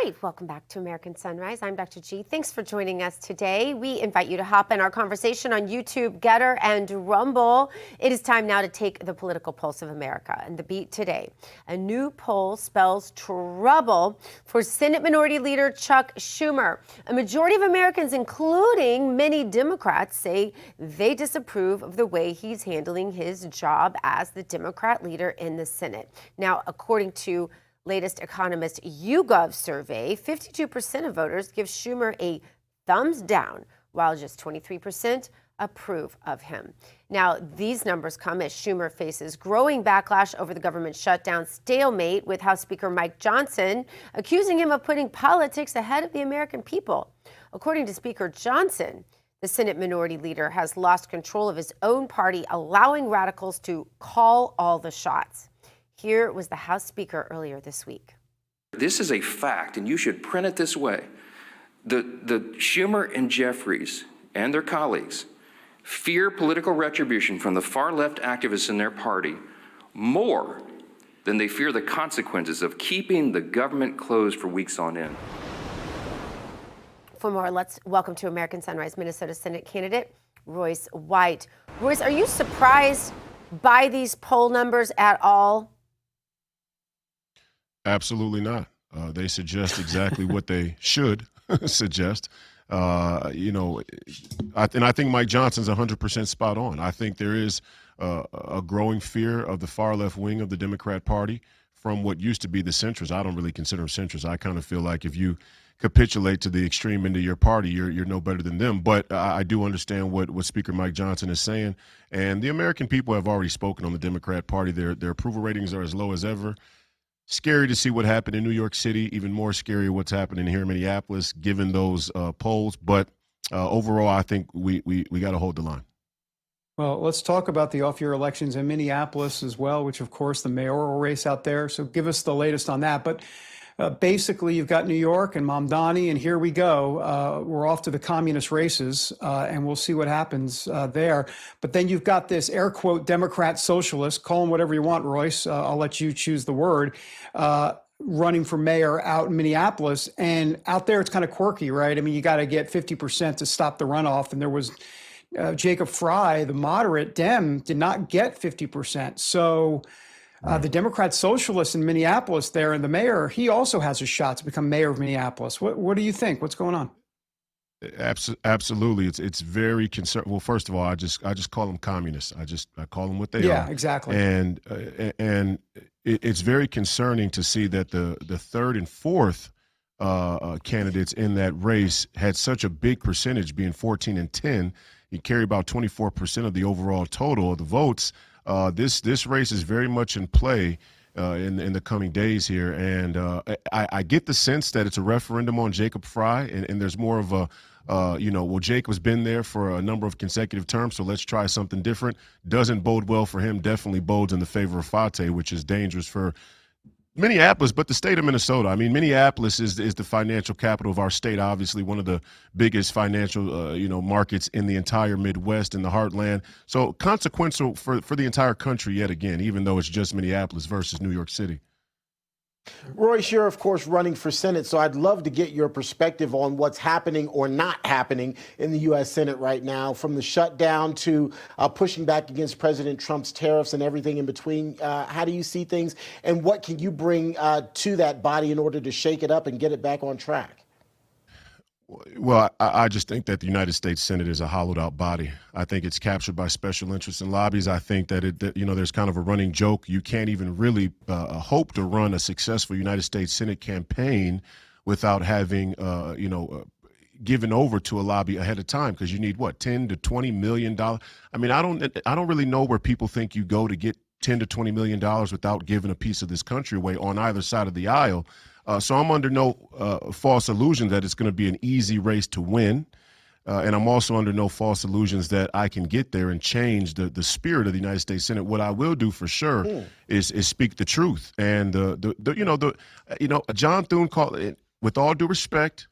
right, welcome back to American Sunrise. I'm Dr. G. Thanks for joining us today. We invite you to hop in our conversation on YouTube, Getter, and Rumble. It is time now to take the political pulse of America. And the beat today, a new poll spells trouble for Senate Minority Leader Chuck Schumer. A majority of Americans, including many Democrats, say they disapprove of the way he's handling his job as the Democrat leader in the Senate. Now, according to latest Economist YouGov survey, 52% of voters give Schumer a thumbs down, while just 23% approve of him. Now, these numbers come as Schumer faces growing backlash over the government shutdown stalemate, with House Speaker Mike Johnson accusing him of putting politics ahead of the American people. According to Speaker Johnson, the Senate Minority Leader has lost control of his own party, allowing radicals to call all the shots. Here was the House Speaker earlier this week. This is a fact, and you should print it this way. The Schumer and Jeffries and their colleagues fear political retribution from the far-left activists in their party more than they fear the consequences of keeping the government closed for weeks on end. For more, let's welcome to American Sunrise Minnesota Senate candidate Royce White. Royce, are you surprised by these poll numbers at all? Absolutely not. They suggest exactly what they should suggest. I think Mike Johnson's 100% spot on. I think there is a growing fear of the far left wing of the Democrat Party from what used to be the centrists. I don't really consider them centrists. I kind of feel like if you capitulate to the extreme end of your party, you're no better than them. But I do understand what Speaker Mike Johnson is saying. And the American people have already spoken on the Democrat Party. Their approval ratings are as low as ever. Scary to see what happened in New York City. Even more scary what's happening here in Minneapolis, given those polls. But overall, I think we got to hold the line. Well, let's talk about the off-year elections in Minneapolis as well, which, of course, the mayoral race out there. So give us the latest on that. But basically, you've got New York and Mamdani, and here we go. We're off to the communist races, and we'll see what happens there. But then you've got this air quote Democrat socialist, call him whatever you want, Royce. I'll let you choose the word. Running for mayor out in Minneapolis, and out there it's kind of quirky, right? I mean, you got to get 50% to stop the runoff, and there was Jacob Fry, the moderate Dem, did not get 50%. So the Democrat socialist in Minneapolis there, and the mayor, he also has a shot to become mayor of Minneapolis. What do you think? What's going on? Absolutely, it's very concerned. Well, first of all, I just call them communists. I call them what they are. Yeah, exactly. And it's very concerning to see that the third and fourth candidates in that race had such a big percentage, being 14 and 10. You carry about 24% of the overall total of the votes. This race is very much in play in the coming days here, and I get the sense that it's a referendum on Jacob Fry, and there's more of a Jacob's been there for a number of consecutive terms, so let's try something different. Doesn't bode well for him, definitely bodes in the favor of Fate, which is dangerous for Minneapolis, but the state of Minnesota. I mean, Minneapolis is the financial capital of our state, obviously one of the biggest financial, markets in the entire Midwest and the heartland. So consequential for the entire country yet again, even though it's just Minneapolis versus New York City. Royce, you're, of course, running for Senate, so I'd love to get your perspective on what's happening or not happening in the U.S. Senate right now, from the shutdown to pushing back against President Trump's tariffs and everything in between. How do you see things, and what can you bring to that body in order to shake it up and get it back on track? Well, I just think that the United States Senate is a hollowed-out body. I think it's captured by special interests and lobbies. I think that there's kind of a running joke. You can't even really hope to run a successful United States Senate campaign without having, given over to a lobby ahead of time, because you need $10 to $20 million. I mean, I don't really know where people think you go to get $10 to $20 million without giving a piece of this country away on either side of the aisle. So I'm under no false illusion that it's going to be an easy race to win. And I'm also under no false illusions that I can get there and change the spirit of the United States Senate. What I will do for sure is speak the truth. And John Thune called it, with all due respect,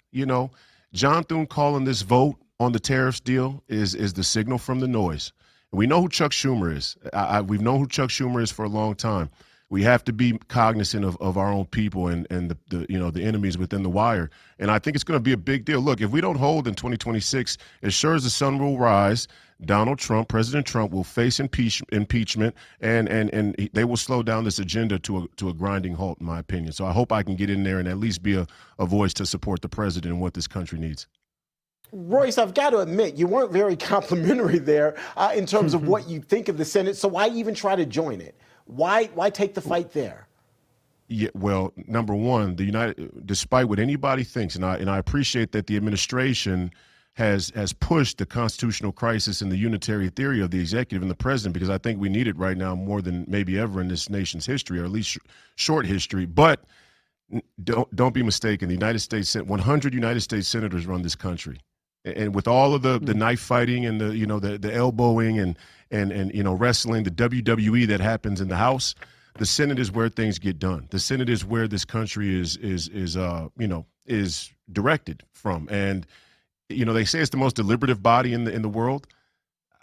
John Thune calling this vote on the tariffs deal is the signal from the noise. We know who Chuck Schumer is. We've known who Chuck Schumer is for a long time. We have to be cognizant of our own people and the enemies within the wire. And I think it's going to be a big deal. Look, if we don't hold in 2026, as sure as the sun will rise, President Trump will face impeachment, and they will slow down this agenda to a grinding halt, in my opinion. So I hope I can get in there and at least be a voice to support the president and what this country needs. Royce, I've got to admit, you weren't very complimentary there in terms of what you think of the Senate. So why even try to join it? Why take the fight there? Yeah, well, number one, despite what anybody thinks, and I appreciate that the administration has pushed the constitutional crisis and the unitary theory of the executive and the president, because I think we need it right now more than maybe ever in this nation's history, or at least short history. But don't be mistaken. The United States, 100 United States senators run this country. And with all of the knife fighting and the elbowing and wrestling, the WWE that happens in the House, the Senate is where things get done. The Senate is where this country is directed from. And they say it's the most deliberative body in the world.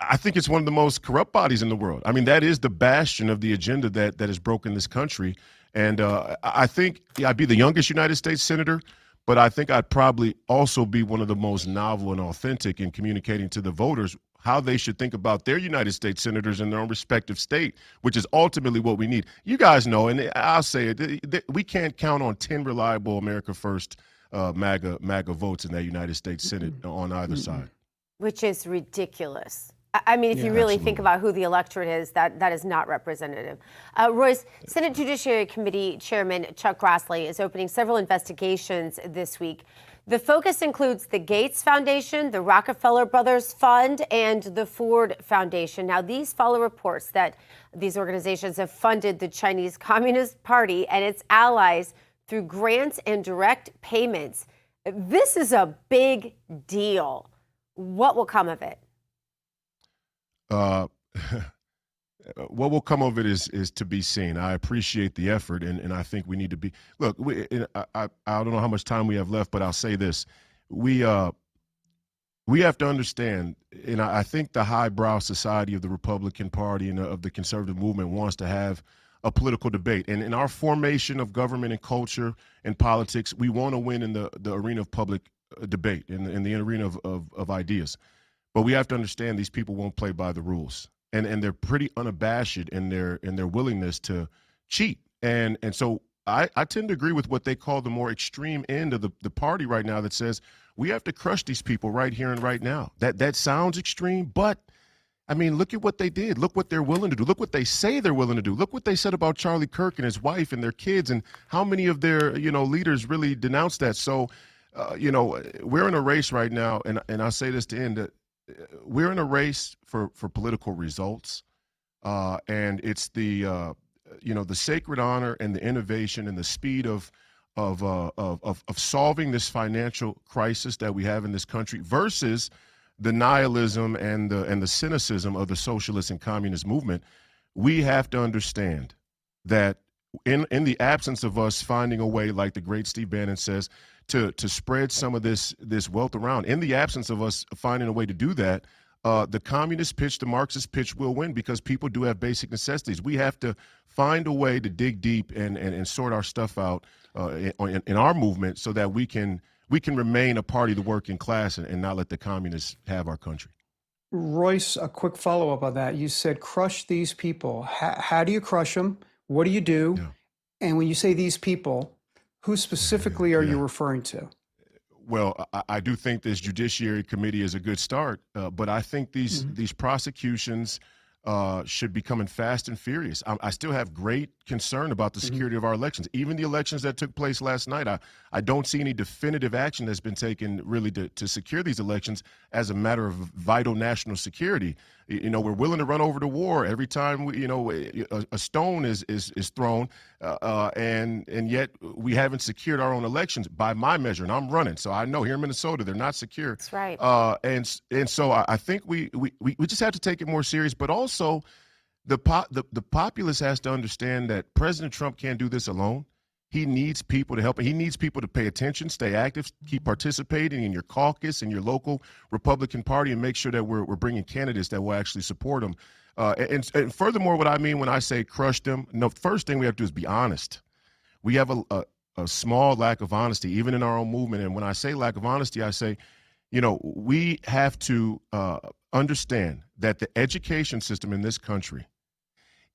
I think it's one of the most corrupt bodies in the world. I mean, that is the bastion of the agenda that has broken this country. And I think I'd be the youngest United States senator, but I think I'd probably also be one of the most novel and authentic in communicating to the voters how they should think about their United States senators in their own respective state, which is ultimately what we need. You guys know, and I'll say it, we can't count on 10 reliable America First MAGA votes in that United States Senate on either side. Which is ridiculous. I mean, if you really think about who the electorate is, that is not representative. Royce, Senate Judiciary Committee Chairman Chuck Grassley is opening several investigations this week. The focus includes the Gates Foundation, the Rockefeller Brothers Fund, and the Ford Foundation. Now, these follow reports that these organizations have funded the Chinese Communist Party and its allies through grants and direct payments. This is a big deal. What will come of it? What will come of it is to be seen. I appreciate the effort, and I think we need to be. Look, I don't know how much time we have left, but I'll say this: we have to understand, and I think the highbrow society of the Republican Party and of the conservative movement wants to have a political debate. And in our formation of government and culture and politics, we want to win in the arena of public debate, in the arena of ideas. But we have to understand these people won't play by the rules, and they're pretty unabashed in their willingness to cheat. And so I tend to agree with what they call the more extreme end of the party right now that says we have to crush these people right here and right now. That sounds extreme, but I mean, look at what they did. Look what they're willing to do. Look what they say they're willing to do. Look what they said about Charlie Kirk and his wife and their kids, and how many of their leaders really denounced that. So we're in a race right now, and I'll say this to end. We're in a race for political results, and it's the sacred honor and the innovation and the speed of solving this financial crisis that we have in this country versus the nihilism and the cynicism of the socialist and communist movement. We have to understand that in the absence of us finding a way, like the great Steve Bannon says, to spread some of this wealth around, in the absence of us finding a way to do that, the communist pitch, the Marxist pitch will win, because people do have basic necessities. We have to find a way to dig deep and sort our stuff out in our movement, so that we can remain a party of the working class and not let the communists have our country. Royce, a quick follow-up on that. You said crush these people. How do you crush them? What do you do? Yeah. And when you say these people, who specifically are you referring to? Well, I do think this Judiciary Committee is a good start, but I think these prosecutions should be coming fast and furious. I still have great concern about the security of our elections. Even the elections that took place last night, I don't see any definitive action that's been taken really to secure these elections as a matter of vital national security. We're willing to run over to war every time a stone is thrown, and yet we haven't secured our own elections by my measure. And I'm running, so I know here in Minnesota they're not secure. That's right. And so I think we just have to take it more serious. But also, the populace has to understand that President Trump can't do this alone. He needs people to help him. He needs people to pay attention, stay active, keep participating in your caucus and your local Republican Party, and make sure that we're bringing candidates that will actually support him. And furthermore, what I mean when I say crush them, no, first thing we have to do is be honest. We have a small lack of honesty, even in our own movement. And when I say lack of honesty, I say, we have to understand that the education system in this country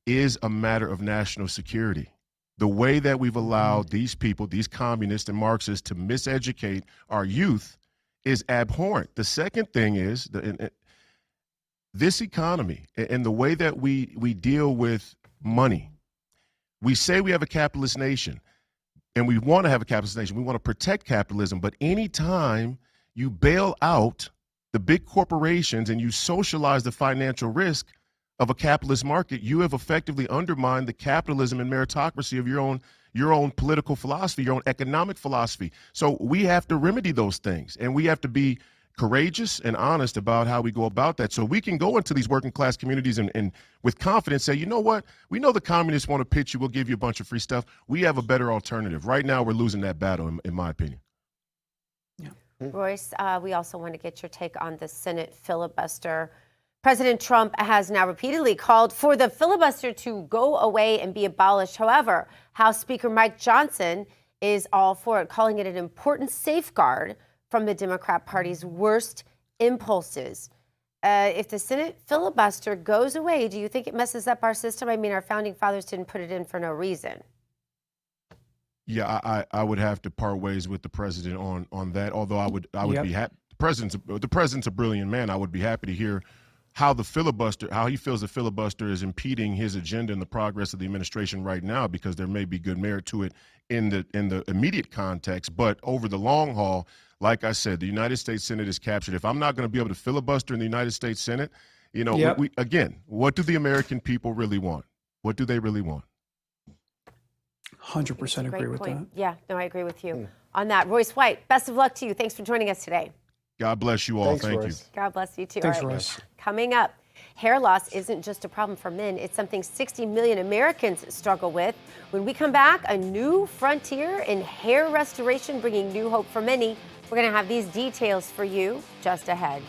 is a matter of national security. The way that we've allowed these people, these communists and Marxists, to miseducate our youth is abhorrent. The second thing is this economy and the way that we deal with money. We say we have a capitalist nation, and we want to have a capitalist nation. We want to protect capitalism, but anytime you bail out the big corporations and you socialize the financial risk of a capitalist market, you have effectively undermined the capitalism and meritocracy of your own political philosophy, your own economic philosophy. So we have to remedy those things, and we have to be courageous and honest about how we go about that, so we can go into these working class communities and with confidence say, you know what, we know the communists want to pitch you, we'll give you a bunch of free stuff. We have a better alternative. Right now, we're losing that battle, in my opinion. Royce, we also want to get your take on the Senate filibuster. President Trump has now repeatedly called for the filibuster to go away and be abolished. However, House Speaker Mike Johnson is all for it, calling it an important safeguard from the Democrat Party's worst impulses. If the Senate filibuster goes away, do you think it messes up our system? I mean, our founding fathers didn't put it in for no reason. Yeah, I would have to part ways with the president on that. Although I would be happy. The president's a brilliant man. I would be happy to hear how he feels the filibuster is impeding his agenda and the progress of the administration right now, because there may be good merit to it in the immediate context. But over the long haul, like I said, the United States Senate is captured. If I'm not going to be able to filibuster in the United States Senate, what do the American people really want? What do they really want? 100% agree with that. Yeah, no, I agree with you on that. Royce White, best of luck to you. Thanks for joining us today. God bless you all. Thanks, Thank Royce. you. God bless you too. Thanks, all right. Royce. Coming up, hair loss isn't just a problem for men. It's something 60 million Americans struggle with. When we come back, a new frontier in hair restoration, bringing new hope for many. We're going to have these details for you just ahead.